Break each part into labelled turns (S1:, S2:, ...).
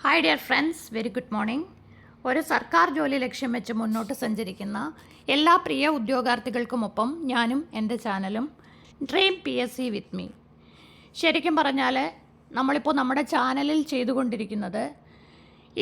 S1: Hi dear friends, very good morning. ഒരു സർക്കാർ ജോലി ലക്ഷ്യം വെച്ച് മുന്നോട്ട് സഞ്ചരിക്കുന്ന എല്ലാ പ്രിയ ഉദ്യോഗാർത്ഥികൾക്കുമൊപ്പം ഞാനും എൻ്റെ ചാനലും ഡ്രീം PSC വിത്ത് മീ. ശരിക്കും പറഞ്ഞാൽ നമ്മളിപ്പോൾ നമ്മുടെ ചാനലിൽ ചെയ്തുകൊണ്ടിരിക്കുന്നത്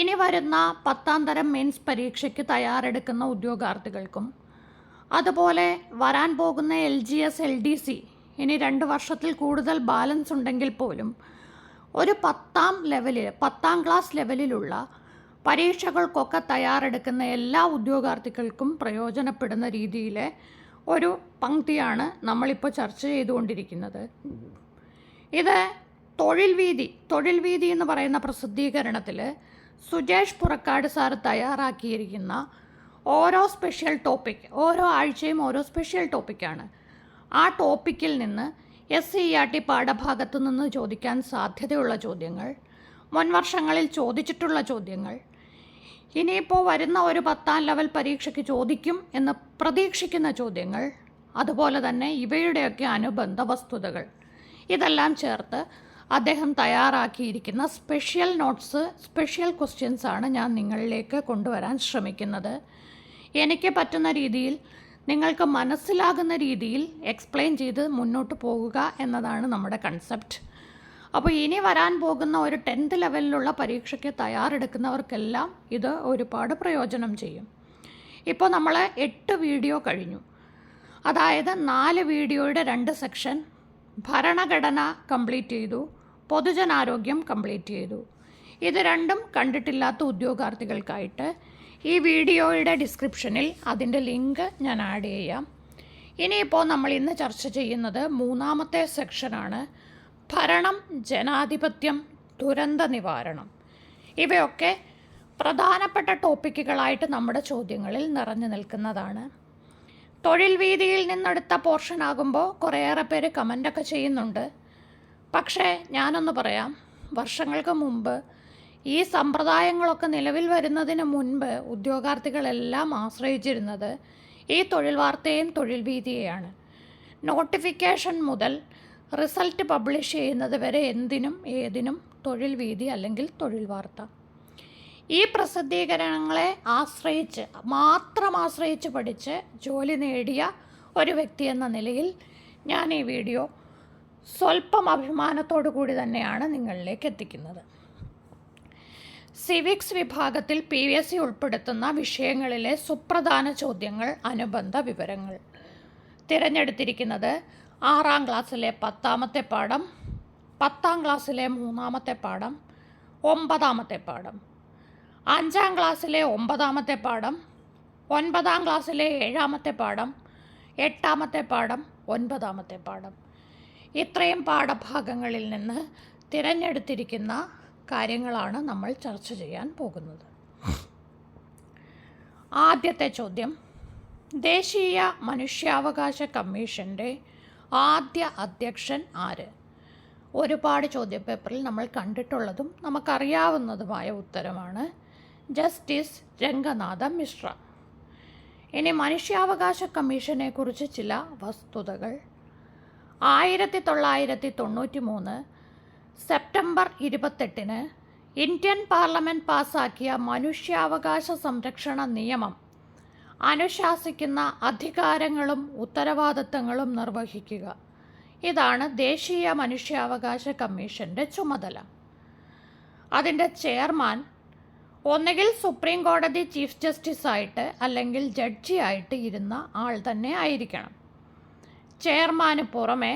S1: ഇനി വരുന്ന 10ാം തരം മെയിൻസ് പരീക്ഷയ്ക്ക് തയ്യാറെടുക്കുന്ന ഉദ്യോഗാർത്ഥികൾക്കും അതുപോലെ വരാൻ പോകുന്ന LGS LDC ഇനി 2 വർഷത്തിൽ കൂടുതൽ ബാലൻസ് ഉണ്ടെങ്കിൽ പോലും ഒരു 10ാം ക്ലാസ് ലെവലിലുള്ള പരീക്ഷകൾക്കൊക്കെ തയ്യാറെടുക്കുന്ന എല്ലാ ഉദ്യോഗാർത്ഥികൾക്കും പ്രയോജനപ്പെടുന്ന രീതിയിലെ ഒരു പങ്ക്തിയാണ് നമ്മളിപ്പോൾ ചർച്ച ചെയ്തുകൊണ്ടിരിക്കുന്നത്. ഇത് തൊഴിൽ വീതി എന്ന് പറയുന്ന പ്രസിദ്ധീകരണത്തിൽ സുജേഷ് പുറക്കാട് സാർ തയ്യാറാക്കിയിരിക്കുന്ന ഓരോ ആഴ്ചയും ഓരോ സ്പെഷ്യൽ ടോപ്പിക്കാണ്. ആ ടോപ്പിക്കിൽ നിന്ന് SCERT പാഠഭാഗത്തു നിന്ന് ചോദിക്കാൻ സാധ്യതയുള്ള ചോദ്യങ്ങൾ, മുൻ വർഷങ്ങളിൽ ചോദിച്ചിട്ടുള്ള ചോദ്യങ്ങൾ, ഇനിയിപ്പോൾ വരുന്ന ഒരു 10ാം ലെവൽ പരീക്ഷയ്ക്ക് ചോദിക്കും എന്ന് പ്രതീക്ഷിക്കുന്ന ചോദ്യങ്ങൾ, അതുപോലെ തന്നെ ഇവയുടെയൊക്കെ അനുബന്ധ വസ്തുതകൾ, ഇതെല്ലാം ചേർത്ത് അദ്ദേഹം തയ്യാറാക്കിയിരിക്കുന്ന സ്പെഷ്യൽ നോട്ട്സ്, സ്പെഷ്യൽ ക്വസ്റ്റ്യൻസാണ് ഞാൻ നിങ്ങളിലേക്ക് കൊണ്ടുവരാൻ ശ്രമിക്കുന്നത്. എനിക്ക് പറ്റുന്ന രീതിയിൽ, നിങ്ങൾക്ക് മനസ്സിലാകുന്ന രീതിയിൽ എക്സ്പ്ലെയിൻ ചെയ്ത് മുന്നോട്ട് പോകുക എന്നതാണ് നമ്മുടെ കൺസെപ്റ്റ്. അപ്പോൾ ഇനി വരാൻ പോകുന്ന ഒരു 10th ലെവലിലുള്ള പരീക്ഷയ്ക്ക് തയ്യാറെടുക്കുന്നവർക്കെല്ലാം ഇത് ഒരുപാട് പ്രയോജനം ചെയ്യും. ഇപ്പോൾ നമ്മൾ 8 വീഡിയോ കഴിഞ്ഞു. അതായത് 4 വീഡിയോയുടെ 2 സെക്ഷൻ. ഭരണഘടന കംപ്ലീറ്റ് ചെയ്തു, പൊതുജനാരോഗ്യം കംപ്ലീറ്റ് ചെയ്തു. ഇത് രണ്ടും കണ്ടിട്ടില്ലാത്ത ഉദ്യോഗാർത്ഥികൾക്കായിട്ട് ഈ വീഡിയോയുടെ ഡിസ്ക്രിപ്ഷനിൽ അതിൻ്റെ ലിങ്ക് ഞാൻ ആഡ് ചെയ്യാം. ഇനിയിപ്പോൾ നമ്മൾ ഇന്ന് ചർച്ച ചെയ്യുന്നത് 3ാമത്തെ സെക്ഷനാണ്. ഭരണം, ജനാധിപത്യം, ദുരന്ത നിവാരണം. ഇവയൊക്കെ പ്രധാനപ്പെട്ട ടോപ്പിക്കുകളായിട്ട് നമ്മുടെ ചോദ്യങ്ങളിൽ നിറഞ്ഞു നിൽക്കുന്നതാണ്. തൊഴിൽ വീതിയിൽ നിന്നെടുത്ത പോർഷനാകുമ്പോൾ കുറേയേറെ പേര് കമൻ്റൊക്കെ ചെയ്യുന്നുണ്ട്. പക്ഷേ ഞാനൊന്ന് പറയാം, വർഷങ്ങൾക്ക് മുമ്പ് ഈ സമ്പ്രദായങ്ങളൊക്കെ നിലവിൽ വരുന്നതിന് മുൻപ് ഉദ്യോഗാർത്ഥികളെല്ലാം ആശ്രയിച്ചിരുന്നത് ഈ തൊഴിൽ വാർത്തയും തൊഴിൽ വീതിയെയാണ്. നോട്ടിഫിക്കേഷൻ മുതൽ റിസൾട്ട് പബ്ലിഷ് ചെയ്യുന്നത് വരെ എന്തിനും ഏതിനും തൊഴിൽ വീതി അല്ലെങ്കിൽ തൊഴിൽ വാർത്ത. ഈ പ്രസിദ്ധീകരണങ്ങളെ ആശ്രയിച്ച് പഠിച്ച് ജോലി നേടിയ ഒരു വ്യക്തി എന്ന നിലയിൽ ഞാൻ ഈ വീഡിയോ സ്വല്പം അഭിമാനത്തോടു കൂടി തന്നെയാണ് നിങ്ങളിലേക്ക് എത്തിക്കുന്നത്. സിവിക്സ് വിഭാഗത്തിൽ PSC ഉൾപ്പെടുത്തുന്ന വിഷയങ്ങളിലെ സുപ്രധാന ചോദ്യങ്ങൾ, അനുബന്ധ വിവരങ്ങൾ. തിരഞ്ഞെടുത്തിരിക്കുന്നത് 6ാം ക്ലാസ്സിലെ 10ാമത്തെ പാഠം, 10ാം ക്ലാസ്സിലെ 3ാമത്തെ പാഠം, 9ാമത്തെ പാഠം, 5ാം ക്ലാസ്സിലെ 9ാമത്തെ പാഠം, 9ാം ക്ലാസ്സിലെ 7ാമത്തെ പാഠം, 8ാമത്തെ പാഠം, 9ാമത്തെ പാഠം. ഇത്രയും പാഠഭാഗങ്ങളിൽ നിന്ന് തിരഞ്ഞെടുത്തിരിക്കുന്ന കാര്യങ്ങളാണ് നമ്മൾ ചർച്ച ചെയ്യാൻ പോകുന്നത്. ആദ്യത്തെ ചോദ്യം, ദേശീയ മനുഷ്യാവകാശ കമ്മീഷൻ്റെ ആദ്യ അധ്യക്ഷൻ ആര്? ഒരുപാട് ചോദ്യപേപ്പറിൽ നമ്മൾ കണ്ടിട്ടുള്ളതും നമുക്കറിയാവുന്നതുമായ ഉത്തരമാണ് ജസ്റ്റിസ് രംഗനാഥ മിശ്ര. ഇനി മനുഷ്യാവകാശ കമ്മീഷനെക്കുറിച്ച് ചില വസ്തുതകൾ. 1993 സെപ്റ്റംബർ 28 ഇന്ത്യൻ പാർലമെൻറ്റ് പാസാക്കിയ മനുഷ്യാവകാശ സംരക്ഷണ നിയമം അനുശാസിക്കുന്ന അധികാരങ്ങളും ഉത്തരവാദിത്തങ്ങളും നിർവഹിക്കുക. ഇതാണ് ദേശീയ മനുഷ്യാവകാശ കമ്മീഷൻ്റെ ചുമതല. അതിൻ്റെ ചെയർമാൻ ഒന്നുകിൽ സുപ്രീം കോടതി ചീഫ് ജസ്റ്റിസായിട്ട് അല്ലെങ്കിൽ ജഡ്ജിയായിട്ട് ഇരുന്ന ആൾ തന്നെ ആയിരിക്കണം. ചെയർമാന് പുറമെ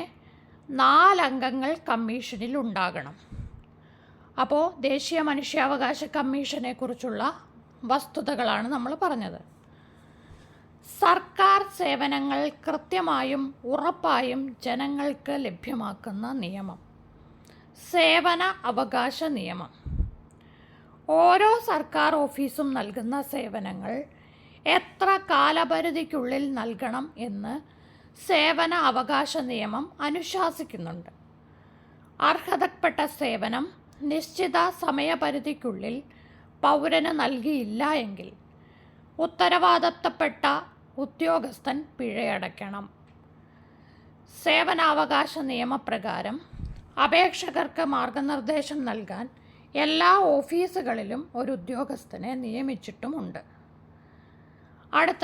S1: 4 അംഗങ്ങൾ കമ്മീഷനിൽ ഉണ്ടാകണം. അപ്പോൾ ദേശീയ മനുഷ്യാവകാശ കമ്മീഷനെക്കുറിച്ചുള്ള വസ്തുതകളാണ് നമ്മൾ പറഞ്ഞത്. സർക്കാർ സേവനങ്ങൾ കൃത്യമായും ഉറപ്പായും ജനങ്ങൾക്ക് ലഭ്യമാക്കുന്ന നിയമം, സേവന അവകാശ നിയമം. ഓരോ സർക്കാർ ഓഫീസും നൽകുന്ന സേവനങ്ങൾ എത്ര കാലപരിധിക്കുള്ളിൽ നൽകണം എന്ന് സേവന അവകാശ നിയമം അനുശാസിക്കുന്നുണ്ട്. അർഹതപ്പെട്ട സേവനം നിശ്ചിത സമയപരിധിക്കുള്ളിൽ പൗരന് നൽകിയില്ല എങ്കിൽ ഉത്തരവാദിത്തപ്പെട്ട ഉദ്യോഗസ്ഥൻ പിഴയടയ്ക്കണം. സേവനാവകാശ നിയമപ്രകാരം അപേക്ഷകർക്ക് മാർഗനിർദ്ദേശം നൽകാൻ എല്ലാ ഓഫീസുകളിലും ഒരു ഉദ്യോഗസ്ഥനെ നിയമിച്ചിട്ടുമുണ്ട്. അടുത്ത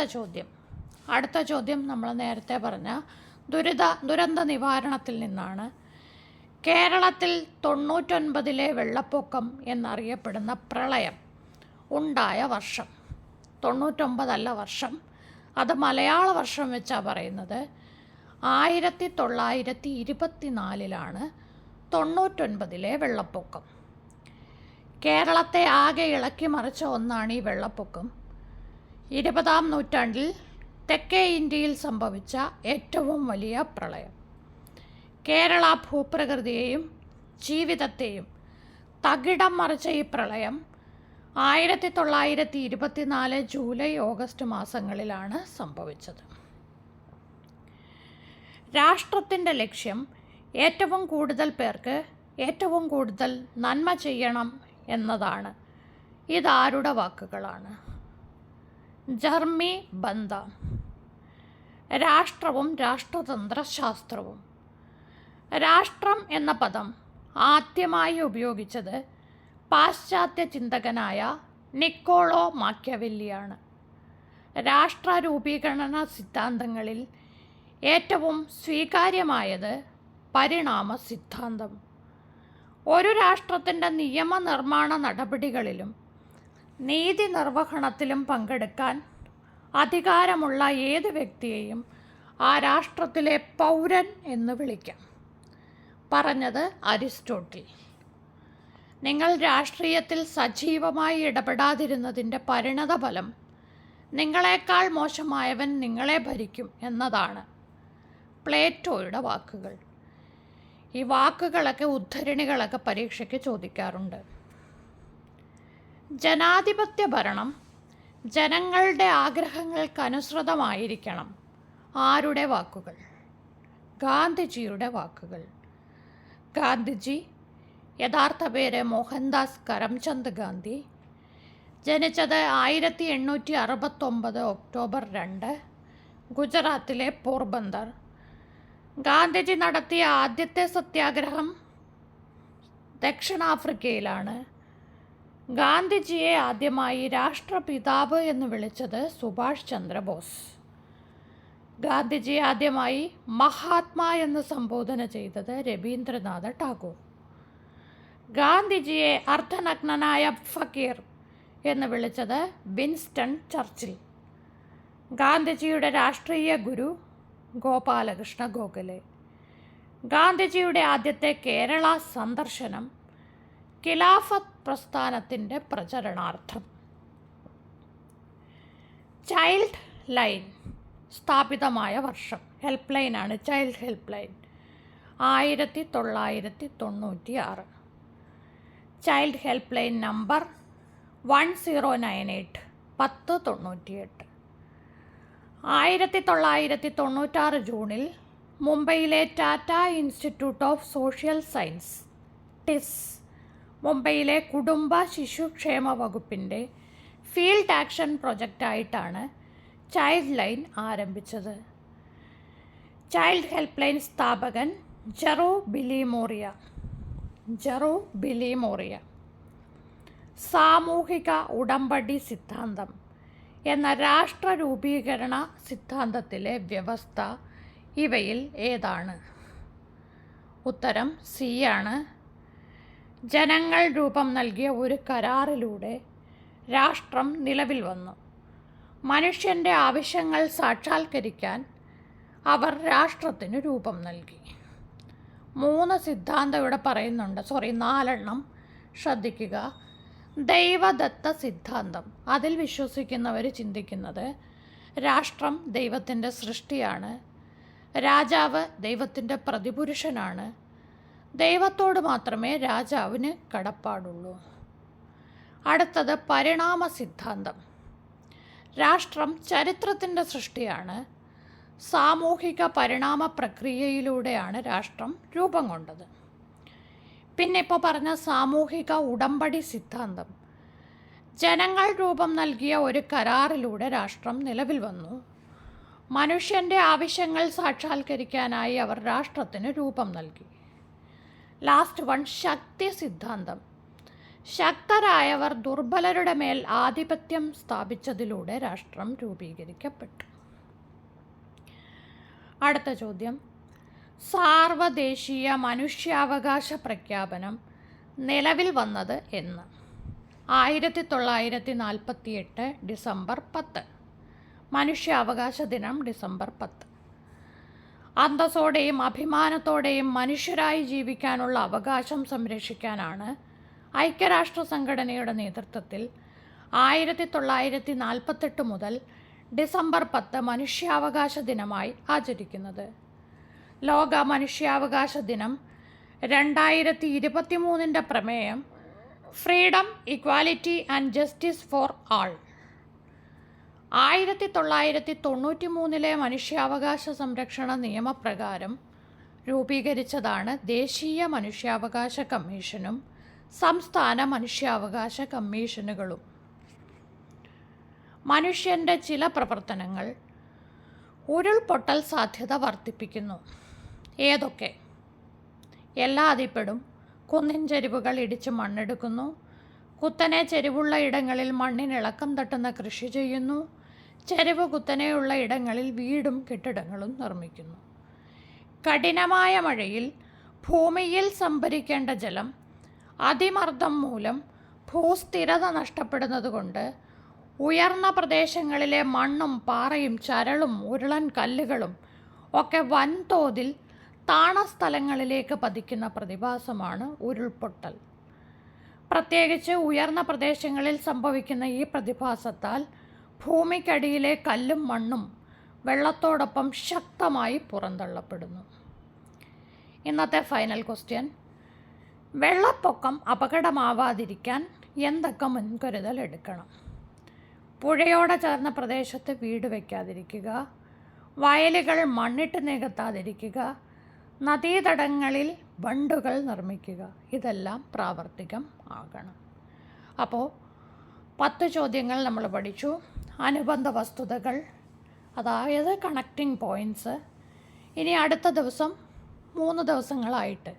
S1: ചോദ്യം നമ്മൾ നേരത്തെ പറഞ്ഞ ദുരന്ത നിവാരണത്തിൽ നിന്നാണ്. കേരളത്തിൽ 99 വെള്ളപ്പൊക്കം എന്നറിയപ്പെടുന്ന പ്രളയം ഉണ്ടായ വർഷം. 99 വർഷം, അത് മലയാള വർഷം വെച്ചാണ് പറയുന്നത്. 1924 99 വെള്ളപ്പൊക്കം. കേരളത്തെ ആകെ ഇളക്കി മറിച്ച ഒന്നാണ് ഈ വെള്ളപ്പൊക്കം. 20-ാം നൂറ്റാണ്ടിൽ തെക്കേ ഇന്ത്യയിൽ സംഭവിച്ച ഏറ്റവും വലിയ പ്രളയം. കേരള ഭൂപ്രകൃതിയെയും ജീവിതത്തെയും തകിടം മറിച്ച ഈ പ്രളയം 1924 ജൂലൈ ഓഗസ്റ്റ് മാസങ്ങളിലാണ് സംഭവിച്ചത്. രാഷ്ട്രത്തിൻ്റെ ലക്ഷ്യം ഏറ്റവും കൂടുതൽ പേർക്ക് ഏറ്റവും കൂടുതൽ നന്മ ചെയ്യണം എന്നതാണ്. ഇതാരുടെ വാക്കുകളാണ്? ജർമി ബന്ത. രാഷ്ട്രവും രാഷ്ട്രതന്ത്ര ശാസ്ത്രവും. രാഷ്ട്രം എന്ന പദം ആദ്യമായി ഉപയോഗിച്ചത് പാശ്ചാത്യ ചിന്തകനായ നിക്കോളോ മാക്യവെല്ലിയാണ്. രാഷ്ട്ര രൂപീകരണ സിദ്ധാന്തങ്ങളിൽ ഏറ്റവും സ്വീകാര്യമായത് പരിണാമ സിദ്ധാന്തം. ഒരു രാഷ്ട്രത്തിൻ്റെ നിയമനിർമ്മാണ നടപടികളിലും നീതി നിർവഹണത്തിലും പങ്കെടുക്കാൻ അധികാരമുള്ള ഏത് വ്യക്തിയെയും ആ രാഷ്ട്രത്തിലെ പൗരൻ എന്ന് വിളിക്കാം. പറഞ്ഞത് അരിസ്റ്റോട്ടിൽ. നിങ്ങൾ രാഷ്ട്രീയത്തിൽ സജീവമായി ഇടപെടാതിരുന്നതിൻ്റെ പരിണതഫലം നിങ്ങളെക്കാൾ മോശമായവൻ നിങ്ങളെ ഭരിക്കും എന്നതാണ് പ്ലേറ്റോയുടെ വാക്കുകൾ. ഈ വാക്കുകളൊക്കെ ഉദ്ധരണികളൊക്കെ പരീക്ഷയ്ക്ക് ചോദിക്കാറുണ്ട്. ജനാധിപത്യ ഭരണം ജനങ്ങളുടെ ആഗ്രഹങ്ങൾക്കനുസൃതമായിരിക്കണം. ആരുടെ വാക്കുകൾ? ഗാന്ധിജിയുടെ വാക്കുകൾ. ഗാന്ധിജി, യഥാർത്ഥ പേര് മോഹൻദാസ് കരംചന്ദ് ഗാന്ധി, ജനിച്ചത് 1869 ഒക്ടോബർ 2, ഗുജറാത്തിലെ പോർബന്ദർ. ഗാന്ധിജി നടത്തിയ ആദ്യത്തെ സത്യാഗ്രഹം ദക്ഷിണാഫ്രിക്കയിലാണ്. ഗാന്ധിജിയെ ആദ്യമായി രാഷ്ട്രപിതാവ് എന്ന് വിളിച്ചത് സുഭാഷ് ചന്ദ്രബോസ്. ഗാന്ധിജിയെ ആദ്യമായി മഹാത്മാ എന്ന് സംബോധന ചെയ്തത് രവീന്ദ്രനാഥ ടാഗോർ. ഗാന്ധിജിയെ അർദ്ധനഗ്നനായ ഫക്കീർ എന്ന് വിളിച്ചത് വിൻസ്റ്റൺ ചർച്ചിൽ. ഗാന്ധിജിയുടെ രാഷ്ട്രീയ ഗുരു ഗോപാലകൃഷ്ണ ഗോഖലെ. ഗാന്ധിജിയുടെ ആദ്യത്തെ കേരള സന്ദർശനം ഖിലാഫത്ത് പ്രസ്ഥാനത്തിൻ്റെ പ്രചരണാർത്ഥം. ചൈൽഡ് ലൈൻ സ്ഥാപിതമായ വർഷം. ഹെൽപ്പ് ലൈനാണ് child help line. 1996. Child help line number 1098 1098. 1996 ജൂണിൽ മുംബൈയിലെ Tata institute of social science TISS, മുംബൈയിലെ കുടുംബ ശിശുക്ഷേമ വകുപ്പിൻ്റെ ഫീൽഡ് ആക്ഷൻ പ്രൊജക്റ്റായിട്ടാണ് ചൈൽഡ് ലൈൻ ആരംഭിച്ചത്. ചൈൽഡ് ഹെൽപ്പ് ലൈൻ സ്ഥാപകൻ ജെറോ ബിലി മോറിയ. സാമൂഹിക ഉടമ്പടി സിദ്ധാന്തം എന്ന രാഷ്ട്ര രൂപീകരണ സിദ്ധാന്തത്തിലെ വ്യവസ്ഥ ഇവയിൽ ഏതാണ്? ഉത്തരം സി ആണ്. ജനങ്ങൾ രൂപം നൽകിയ ഒരു കരാറിലൂടെ രാഷ്ട്രം നിലവിൽ വന്നു. മനുഷ്യൻ്റെ ആവശ്യങ്ങൾ സാക്ഷാത്കരിക്കാൻ അവർ രാഷ്ട്രത്തിന് രൂപം നൽകി. 3 സിദ്ധാന്തം ഇവിടെ പറയുന്നുണ്ട്. 4 ശ്രദ്ധിക്കുക. ദൈവദത്ത സിദ്ധാന്തം. അതിൽ വിശ്വസിക്കുന്നവർ ചിന്തിക്കുന്നത് രാഷ്ട്രം ദൈവത്തിൻ്റെ സൃഷ്ടിയാണ്, രാജാവ് ദൈവത്തിൻ്റെ പ്രതിപുരുഷനാണ്, ദൈവത്തോട് മാത്രമേ രാജാവിന് കടപ്പാടുള്ളൂ. അടുത്തത് പരിണാമ സിദ്ധാന്തം. രാഷ്ട്രം ചരിത്രത്തിൻ്റെ സൃഷ്ടിയാണ്, സാമൂഹിക പരിണാമ പ്രക്രിയയിലൂടെയാണ് രാഷ്ട്രം രൂപം കൊണ്ടത്. പിന്നെ ഇപ്പോൾ പറഞ്ഞ സാമൂഹിക ഉടമ്പടി സിദ്ധാന്തം. ജനങ്ങൾ രൂപം നൽകിയ ഒരു കരാറിലൂടെ രാഷ്ട്രം നിലവിൽ വന്നു. മനുഷ്യൻ്റെ ആവശ്യങ്ങൾ സാക്ഷാത്കരിക്കാനായി അവർ രാഷ്ട്രത്തിന് രൂപം നൽകി. ലാസ്റ്റ് 1 ശക്തി സിദ്ധാന്തം. ശക്തരായവർ ദുർബലരുടെ മേൽ ആധിപത്യം സ്ഥാപിച്ചതിലൂടെ രാഷ്ട്രം രൂപീകരിക്കപ്പെട്ടു. അടുത്ത ചോദ്യം, സാർവദേശീയ മനുഷ്യാവകാശ പ്രഖ്യാപനം നിലവിൽ വന്നത് എന്ന്? 1948 ഡിസംബർ 10. മനുഷ്യാവകാശ ദിനം ഡിസംബർ 10. അന്തസ്സോടെയും അഭിമാനത്തോടെയും മനുഷ്യരായി ജീവിക്കാനുള്ള അവകാശം സംരക്ഷിക്കാനാണ് ഐക്യരാഷ്ട്ര സംഘടനയുടെ നേതൃത്വത്തിൽ 1948 മുതൽ ഡിസംബർ 10 മനുഷ്യാവകാശ ദിനമായി ആചരിക്കുന്നത്. ലോക മനുഷ്യാവകാശ ദിനം 2023 പ്രമേയം freedom, equality and justice for ആൾ. 1993 മനുഷ്യാവകാശ സംരക്ഷണ നിയമപ്രകാരം രൂപീകരിച്ചതാണ് ദേശീയ മനുഷ്യാവകാശ കമ്മീഷനും സംസ്ഥാന മനുഷ്യാവകാശ കമ്മീഷനുകളും. മനുഷ്യൻ്റെ ചില പ്രവർത്തനങ്ങൾ ഉരുൾപൊട്ടൽ സാധ്യത വർദ്ധിപ്പിക്കുന്നു. ഏതൊക്കെ? എല്ലാതിപ്പെടും. കുന്നിൻ ചെരിവുകൾ ഇടിച്ച് മണ്ണെടുക്കുന്നു, കുത്തനെ ചെരിവുള്ള ഇടങ്ങളിൽ മണ്ണിനിളക്കം തട്ടുന്ന കൃഷി ചെയ്യുന്നു, ചെരിവ് കുത്തനെയുള്ള ഇടങ്ങളിൽ വീടും കെട്ടിടങ്ങളും നിർമ്മിക്കുന്നു. കഠിനമായ മഴയിൽ ഭൂമിയിൽ സംഭരിക്കേണ്ട ജലം അതിമർദ്ദം മൂലം ഭൂസ്ഥിരത നഷ്ടപ്പെടുന്നതുകൊണ്ട് ഉയർന്ന പ്രദേശങ്ങളിലെ മണ്ണും പാറയും ചരളും ഉരുളൻ കല്ലുകളും ഒക്കെ വൻതോതിൽ താണസ്ഥലങ്ങളിലേക്ക് പതിക്കുന്ന പ്രതിഭാസമാണ് ഉരുൾപൊട്ടൽ. പ്രത്യേകിച്ച് ഉയർന്ന പ്രദേശങ്ങളിൽ സംഭവിക്കുന്ന ഈ പ്രതിഭാസത്താൽ ഭൂമിക്കടിയിലെ കല്ലും മണ്ണും വെള്ളത്തോടൊപ്പം ശക്തമായി പുറന്തള്ളപ്പെടുന്നു. ഇന്നത്തെ ഫൈനൽ ക്വസ്റ്റ്യൻ, വെള്ളപ്പൊക്കം അപകടമാവാതിരിക്കാൻ എന്തൊക്കെ മുൻകരുതൽ എടുക്കണം? പുഴയോട് ചേർന്ന പ്രദേശത്ത് വീട് വയ്ക്കാതിരിക്കുക, വയലുകൾ മണ്ണിട്ട് നികത്താതിരിക്കുക, നദീതടങ്ങളിൽ ബണ്ടുകൾ നിർമ്മിക്കുക. ഇതെല്ലാം പ്രാവർത്തികം ആകണം. അപ്പോൾ 10 ചോദ്യങ്ങൾ നമ്മൾ പഠിച്ചു. അനുബന്ധ വസ്തുതകൾ, അതായത് കണക്റ്റിംഗ് പോയിൻറ്റ്സ്. ഇനി അടുത്ത ദിവസം 3 ദിവസങ്ങളായിട്ട്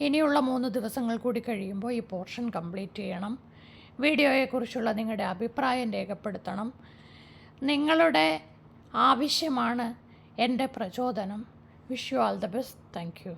S1: ഇനിയുള്ള 3 ദിവസങ്ങൾ കൂടി കഴിയുമ്പോൾ ഈ പോർഷൻ കംപ്ലീറ്റ് ചെയ്യണം. വീഡിയോയെക്കുറിച്ചുള്ള നിങ്ങളുടെ അഭിപ്രായം രേഖപ്പെടുത്തണം. നിങ്ങളുടെ ആവശ്യമാണ് എൻ്റെ പ്രചോദനം. Wish you all the best. Thank you.